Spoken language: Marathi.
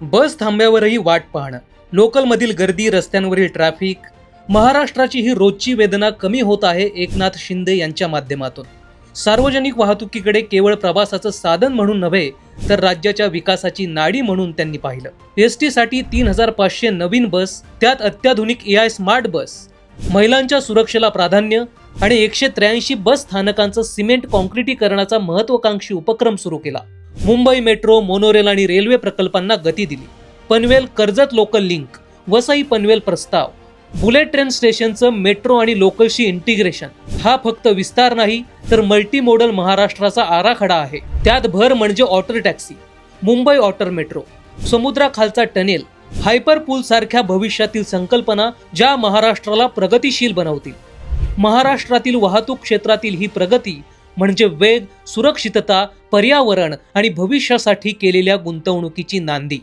बस थांब्यावरही वाट पाहणं, लोकलमधील गर्दी, रस्त्यांवरील ट्रॅफिक, महाराष्ट्राची ही रोजची वेदना कमी होत आहे एकनाथ शिंदे यांच्या माध्यमातून. सार्वजनिक वाहतुकीकडे केवळ प्रवासाचं साधन म्हणून नव्हे, तर राज्याच्या विकासाची नाडी म्हणून त्यांनी पाहिलं. एसटी साठी 3,500 नवीन बस, त्यात अत्याधुनिक AI स्मार्ट बस, महिलांच्या सुरक्षेला प्राधान्य आणि 183 बस स्थानकांचं सिमेंट कॉन्क्रिटीकरणाचा महत्वाकांक्षी उपक्रम सुरू केला. मुंबई मेट्रो, मोनोरेल आणि रेल्वे प्रकल्पांना गती दिली. पनवेल कर्जत लोकल लिंक, वसई पनवेल प्रस्ताव, बुलेट ट्रेन स्टेशनचं मेट्रो आणि लोकलशी इंटिग्रेशन हा फक्त विस्तार नाही, तर मल्टी मोडल महाराष्ट्राचा आराखडा आहे. त्यात भर म्हणजे water taxi, Mumbai water metro, समुद्राखालचा टनेल, हायपर पूल सारख्या भविष्यातील संकल्पना ज्या महाराष्ट्राला प्रगतिशील बनवतील. महाराष्ट्रातील वाहतूक क्षेत्रातील ही प्रगती म्हणजे वेग, सुरक्षितता, पर्यावरण आणि भविष्यासाठी केलेल्या गुंतवणुकीची नांदी.